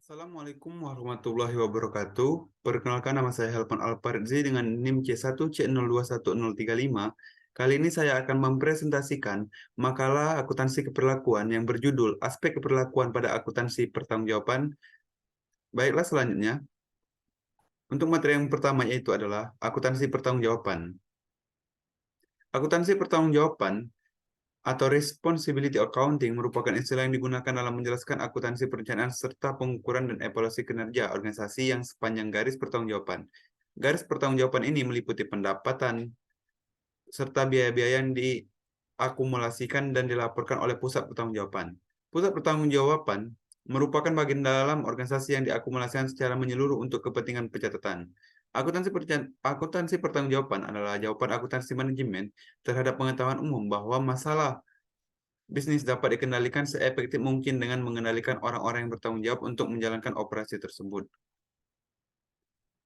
Assalamualaikum warahmatullahi wabarakatuh. Perkenalkan, nama saya Helpan Alparzi dengan NIM C1C021035. Kali ini saya akan mempresentasikan makalah akuntansi keperlakuan yang berjudul Aspek Keperlakuan pada Akuntansi Pertanggungjawaban. Baiklah, selanjutnya. Untuk materi yang pertama yaitu adalah akuntansi pertanggungjawaban. Akuntansi pertanggungjawaban atau responsibility accounting merupakan istilah yang digunakan dalam menjelaskan akuntansi perencanaan serta pengukuran dan evaluasi kinerja organisasi yang sepanjang garis pertanggungjawaban. Garis pertanggungjawaban ini meliputi pendapatan serta biaya-biaya yang diakumulasikan dan dilaporkan oleh pusat pertanggungjawaban. Pusat pertanggungjawaban merupakan bagian dalam organisasi yang diakumulasikan secara menyeluruh untuk kepentingan pencatatan. Akuntansi pertanggungjawaban adalah jawaban akuntansi manajemen terhadap pengetahuan umum bahwa masalah bisnis dapat dikendalikan seefektif mungkin dengan mengendalikan orang-orang yang bertanggung jawab untuk menjalankan operasi tersebut.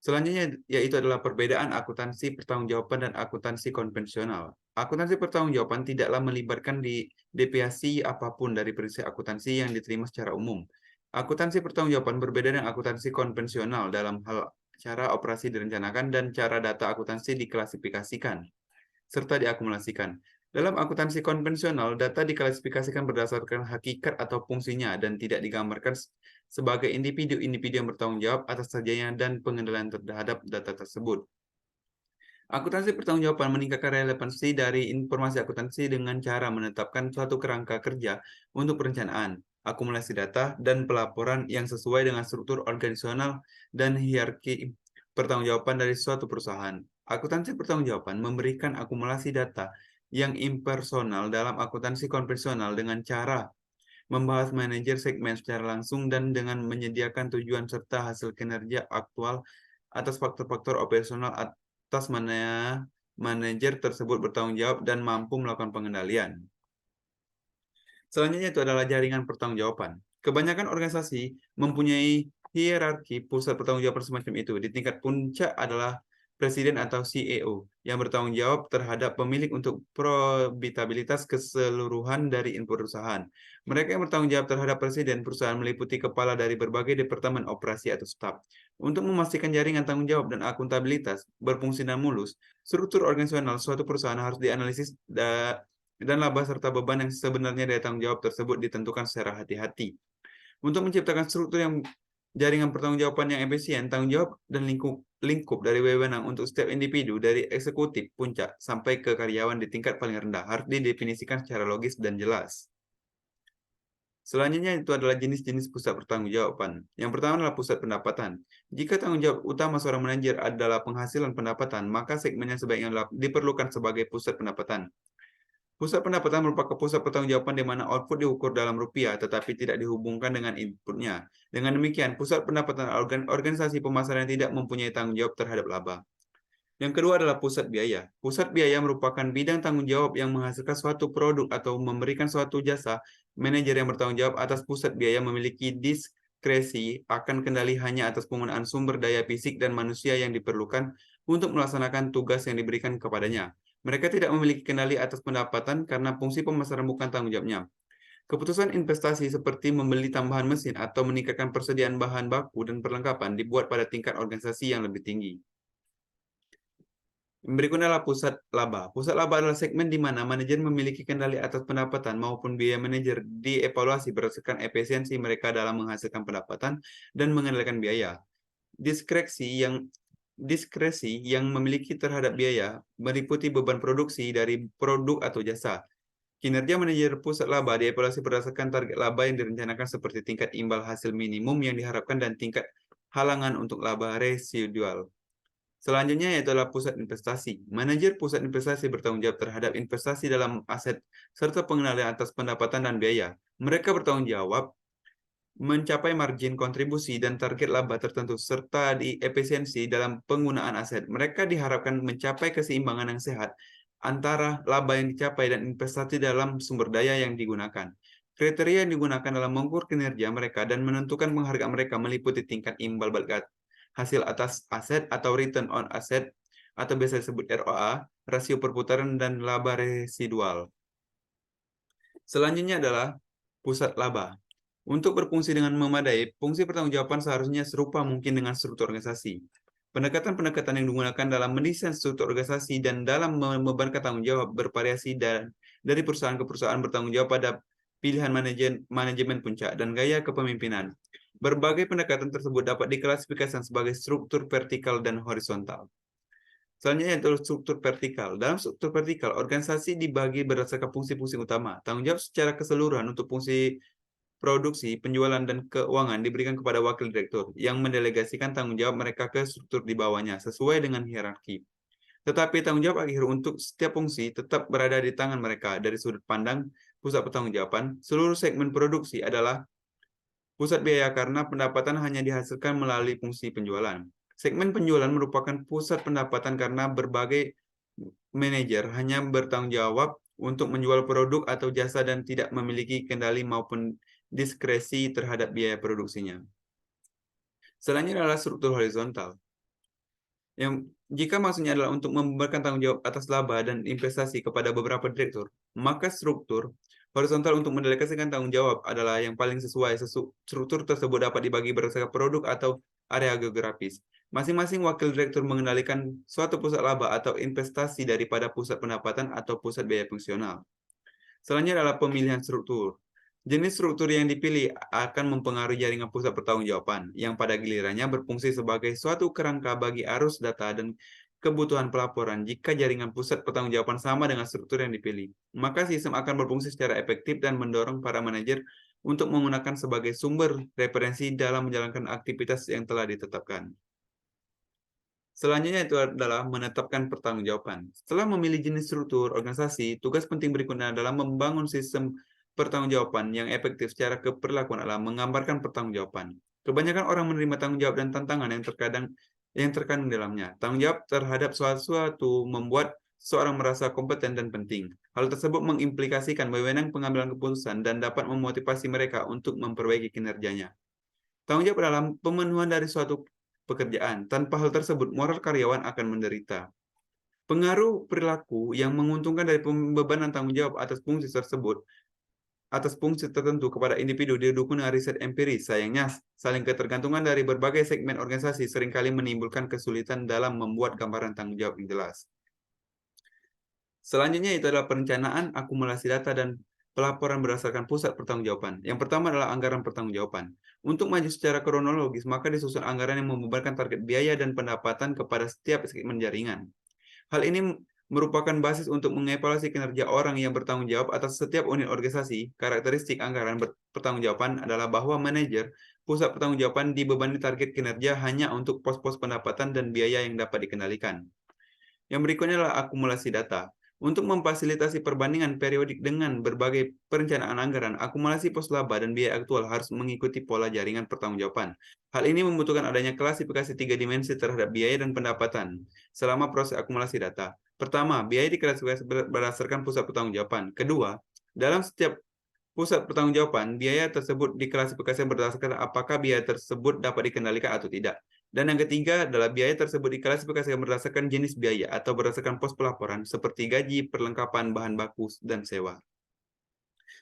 Selanjutnya yaitu adalah perbedaan akuntansi pertanggungjawaban dan akuntansi konvensional. Akuntansi pertanggungjawaban tidaklah melibatkan deviasi apapun dari prinsip akuntansi yang diterima secara umum. Akuntansi pertanggungjawaban berbeda dengan akuntansi konvensional dalam hal cara operasi direncanakan dan cara data akuntansi diklasifikasikan serta diakumulasikan. Dalam akuntansi konvensional, data diklasifikasikan berdasarkan hakikat atau fungsinya dan tidak digambarkan sebagai individu-individu yang bertanggung jawab atas sajiannya dan pengendalian terhadap data tersebut. Akuntansi pertanggungjawaban meningkatkan relevansi dari informasi akuntansi dengan cara menetapkan suatu kerangka kerja untuk perencanaan, akumulasi data, dan pelaporan yang sesuai dengan struktur organisasional dan hierarki pertanggungjawaban dari suatu perusahaan. Akuntansi pertanggungjawaban memberikan akumulasi data yang impersonal dalam akuntansi konvensional dengan cara membahas manajer segmen secara langsung dan dengan menyediakan tujuan serta hasil kinerja aktual atas faktor-faktor operasional atas mana manajer tersebut bertanggung jawab dan mampu melakukan pengendalian. Selanjutnya itu adalah jaringan pertanggungjawaban. Kebanyakan organisasi mempunyai hierarki pusat pertanggungjawaban semacam itu. Di tingkat puncak adalah presiden atau CEO yang bertanggung jawab terhadap pemilik untuk profitabilitas keseluruhan dari perusahaan. Mereka yang bertanggung jawab terhadap presiden perusahaan meliputi kepala dari berbagai departemen operasi atau staf. Untuk memastikan jaringan tanggung jawab dan akuntabilitas berfungsi dan mulus, struktur organisasional suatu perusahaan harus dianalisis dan laba serta beban yang sebenarnya dari tanggung jawab tersebut ditentukan secara hati-hati. Untuk menciptakan struktur yang jaringan pertanggungjawaban yang efisien, tanggung jawab dan lingkup dari wewenang untuk setiap individu dari eksekutif puncak sampai ke karyawan di tingkat paling rendah harus didefinisikan secara logis dan jelas. Selanjutnya itu adalah jenis-jenis pusat pertanggungjawaban. Yang pertama adalah pusat pendapatan. Jika tanggung jawab utama seorang manajer adalah penghasilan pendapatan, maka segmennya sebaiknya diperlukan sebagai pusat pendapatan. Pusat pendapatan merupakan pusat pertanggungjawaban di mana output diukur dalam rupiah tetapi tidak dihubungkan dengan inputnya. Dengan demikian, pusat pendapatan organisasi pemasaran yang tidak mempunyai tanggung jawab terhadap laba. Yang kedua adalah pusat biaya. Pusat biaya merupakan bidang tanggung jawab yang menghasilkan suatu produk atau memberikan suatu jasa. Manajer yang bertanggung jawab atas pusat biaya memiliki diskresi akan kendali hanya atas penggunaan sumber daya fisik dan manusia yang diperlukan untuk melaksanakan tugas yang diberikan kepadanya. Mereka tidak memiliki kendali atas pendapatan karena fungsi pemasaran bukan tanggung jawabnya. Keputusan investasi seperti membeli tambahan mesin atau meningkatkan persediaan bahan baku dan perlengkapan dibuat pada tingkat organisasi yang lebih tinggi. Berikutnya adalah pusat laba. Pusat laba adalah segmen di mana manajer memiliki kendali atas pendapatan maupun biaya manajer dievaluasi berdasarkan efisiensi mereka dalam menghasilkan pendapatan dan mengendalikan biaya. Diskresi yang memiliki terhadap biaya meliputi beban produksi dari produk atau jasa. Kinerja manajer pusat laba dievaluasi berdasarkan target laba yang direncanakan seperti tingkat imbal hasil minimum yang diharapkan dan tingkat halangan untuk laba residual. Selanjutnya yaitu adalah pusat investasi. Manajer pusat investasi bertanggung jawab terhadap investasi dalam aset serta pengendalian atas pendapatan dan biaya. Mereka bertanggung jawab mencapai margin kontribusi dan target laba tertentu serta di efisiensi dalam penggunaan aset. Mereka diharapkan mencapai keseimbangan yang sehat antara laba yang dicapai dan investasi dalam sumber daya yang digunakan. Kriteria yang digunakan dalam mengukur kinerja mereka dan menentukan penghargaan mereka meliputi tingkat imbal balik hasil atas aset atau return on asset atau biasa disebut ROA, rasio perputaran dan laba residual. Selanjutnya adalah pusat laba. Untuk berfungsi dengan memadai, fungsi pertanggungjawaban seharusnya serupa mungkin dengan struktur organisasi. Pendekatan-pendekatan yang digunakan dalam mendesain struktur organisasi dan dalam membebankan tanggung jawab bervariasi dari perusahaan ke perusahaan bertanggung jawab pada pilihan manajemen puncak dan gaya kepemimpinan. Berbagai pendekatan tersebut dapat diklasifikasikan sebagai struktur vertikal dan horizontal. Selanjutnya adalah struktur vertikal. Dalam struktur vertikal, organisasi dibagi berdasarkan fungsi-fungsi utama. Tanggung jawab secara keseluruhan untuk fungsi produksi, penjualan, dan keuangan diberikan kepada wakil direktur yang mendelegasikan tanggung jawab mereka ke struktur di bawahnya sesuai dengan hierarki. Tetapi tanggung jawab akhir untuk setiap fungsi tetap berada di tangan mereka. Dari sudut pandang pusat pertanggungjawaban, seluruh segmen produksi adalah pusat biaya karena pendapatan hanya dihasilkan melalui fungsi penjualan. Segmen penjualan merupakan pusat pendapatan karena berbagai manajer hanya bertanggung jawab untuk menjual produk atau jasa dan tidak memiliki kendali maupun diskresi terhadap biaya produksinya. Selanjutnya adalah struktur horizontal. Jika maksudnya adalah untuk membebankan tanggung jawab atas laba dan investasi kepada beberapa direktur, maka struktur horizontal untuk mendelegasikan tanggung jawab adalah yang paling sesuai. Struktur tersebut dapat dibagi berdasarkan produk atau area geografis. Masing-masing wakil direktur mengendalikan suatu pusat laba atau investasi daripada pusat pendapatan atau pusat biaya fungsional. Selanjutnya adalah pemilihan struktur. Jenis struktur yang dipilih akan mempengaruhi jaringan pusat pertanggungjawaban, yang pada gilirannya berfungsi sebagai suatu kerangka bagi arus data dan kebutuhan pelaporan. Jika jaringan pusat pertanggungjawaban sama dengan struktur yang dipilih, maka sistem akan berfungsi secara efektif dan mendorong para manajer untuk menggunakan sebagai sumber referensi dalam menjalankan aktivitas yang telah ditetapkan. Selanjutnya itu adalah menetapkan pertanggungjawaban. Setelah memilih jenis struktur organisasi, tugas penting berikutnya adalah membangun sistem pertanggungjawaban yang efektif. Secara keperlakuan adalah menggambarkan pertanggungjawaban. Kebanyakan orang menerima tanggung jawab dan tantangan yang terkandung dalamnya. Tanggung jawab terhadap sesuatu membuat seseorang merasa kompeten dan penting. Hal tersebut mengimplikasikan wewenang pengambilan keputusan dan dapat memotivasi mereka untuk memperbaiki kinerjanya. Tanggung jawab dalam pemenuhan dari suatu pekerjaan. Tanpa hal tersebut, moral karyawan akan menderita. Pengaruh perilaku yang menguntungkan dari pembebanan tanggung jawab atas fungsi tertentu kepada individu didukung dengan riset empiris. Sayangnya, saling ketergantungan dari berbagai segmen organisasi seringkali menimbulkan kesulitan dalam membuat gambaran tanggung jawab yang jelas. Selanjutnya itu adalah perencanaan, akumulasi data, dan pelaporan berdasarkan pusat pertanggungjawaban. Yang pertama adalah anggaran pertanggungjawaban. Untuk maju secara kronologis, maka disusun anggaran yang membebankan target biaya dan pendapatan kepada setiap segmen jaringan. Hal ini merupakan basis untuk mengevaluasi kinerja orang yang bertanggung jawab atas setiap unit organisasi. Karakteristik anggaran pertanggungjawaban adalah bahwa manajer pusat pertanggungjawaban dibebani target kinerja hanya untuk pos-pos pendapatan dan biaya yang dapat dikendalikan. Yang berikutnya adalah akumulasi data. Untuk memfasilitasi perbandingan periodik dengan berbagai perencanaan anggaran, akumulasi pos laba dan biaya aktual harus mengikuti pola jaringan pertanggungjawaban. Hal ini membutuhkan adanya klasifikasi 3 dimensi terhadap biaya dan pendapatan selama proses akumulasi data. Pertama, biaya diklasifikasi berdasarkan pusat pertanggungjawaban. Kedua, dalam setiap pusat pertanggungjawaban, biaya tersebut diklasifikasi berdasarkan apakah biaya tersebut dapat dikendalikan atau tidak. Dan yang ketiga adalah biaya tersebut diklasifikasikan berdasarkan jenis biaya atau berdasarkan pos pelaporan seperti gaji, perlengkapan, bahan baku, dan sewa.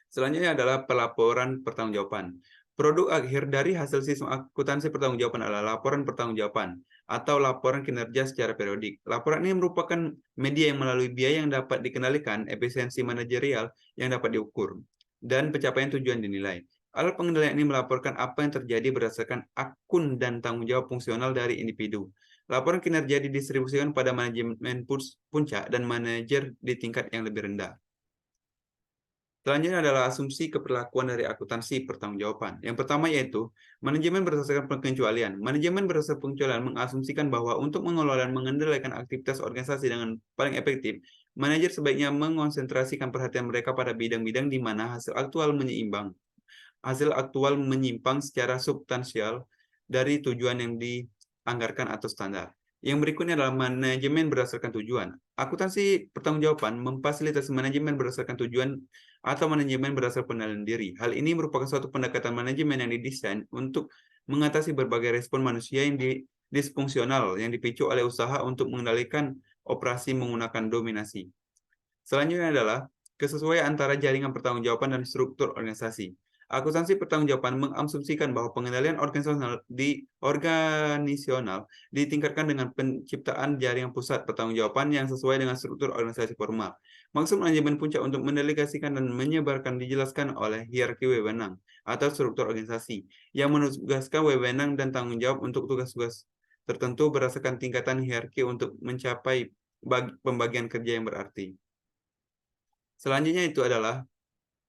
Selanjutnya adalah pelaporan pertanggungjawaban. Produk akhir dari hasil sistem akuntansi pertanggungjawaban adalah laporan pertanggungjawaban atau laporan kinerja secara periodik. Laporan ini merupakan media yang melalui biaya yang dapat dikendalikan, efisiensi manajerial yang dapat diukur, dan pencapaian tujuan dinilai. Alat pengendalian ini melaporkan apa yang terjadi berdasarkan akun dan tanggung jawab fungsional dari individu. Laporan kinerja didistribusikan pada manajemen puncak dan manajer di tingkat yang lebih rendah. Selanjutnya adalah asumsi keperlakuan dari akuntansi pertanggungjawaban. Yang pertama yaitu manajemen berdasarkan pengecualian. Manajemen berdasarkan pengecualian mengasumsikan bahwa untuk mengelola dan mengendalikan aktivitas organisasi dengan paling efektif, manajer sebaiknya mengonsentrasikan perhatian mereka pada bidang-bidang di mana hasil aktual menyimpang secara substansial dari tujuan yang dianggarkan atau standar. Yang berikutnya adalah manajemen berdasarkan tujuan. Akuntansi pertanggungjawaban memfasilitasi manajemen berdasarkan tujuan atau manajemen berdasarkan penilaian diri. Hal ini merupakan suatu pendekatan manajemen yang didesain untuk mengatasi berbagai respon manusia yang disfungsional yang dipicu oleh usaha untuk mengendalikan operasi menggunakan dominasi. Selanjutnya adalah kesesuaian antara jaringan pertanggungjawaban dan struktur organisasi. Akuntansi pertanggungjawaban mengasumsikan bahwa pengendalian organisasional ditingkatkan dengan penciptaan jaringan pusat pertanggungjawaban yang sesuai dengan struktur organisasi formal. Maksud manajemen puncak untuk mendelegasikan dan menyebarkan dijelaskan oleh hierarki wewenang atau struktur organisasi yang menugaskan wewenang dan tanggung jawab untuk tugas-tugas tertentu berdasarkan tingkatan hierarki untuk mencapai pembagian kerja yang berarti. Selanjutnya itu adalah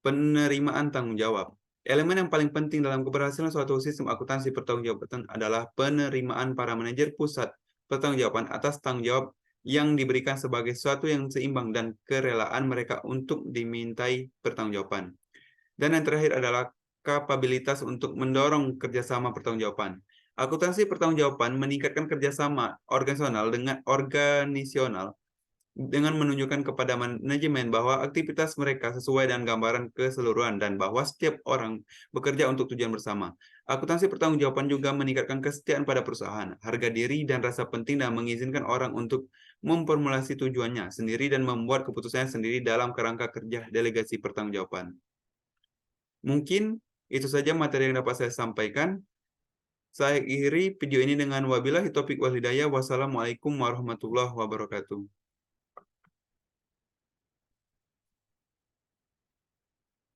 penerimaan tanggung jawab. Elemen yang paling penting dalam keberhasilan suatu sistem akuntansi pertanggungjawaban adalah penerimaan para manajer pusat pertanggungjawaban atas tanggung jawab yang diberikan sebagai sesuatu yang seimbang dan kerelaan mereka untuk dimintai pertanggungjawaban. Dan yang terakhir adalah kapabilitas untuk mendorong kerjasama pertanggungjawaban. Akuntansi pertanggungjawaban meningkatkan kerjasama organisasional dengan menunjukkan kepada manajemen bahwa aktivitas mereka sesuai dengan gambaran keseluruhan dan bahwa setiap orang bekerja untuk tujuan bersama. Akuntansi pertanggungjawaban juga meningkatkan kesetiaan pada perusahaan, harga diri dan rasa penting dan mengizinkan orang untuk memformulasi tujuannya sendiri dan membuat keputusannya sendiri dalam kerangka kerja delegasi pertanggungjawaban. Mungkin itu saja materi yang dapat saya sampaikan. Saya akhiri video ini dengan wabillahi taufiq wal hidayah. Wassalamualaikum warahmatullahi wabarakatuh.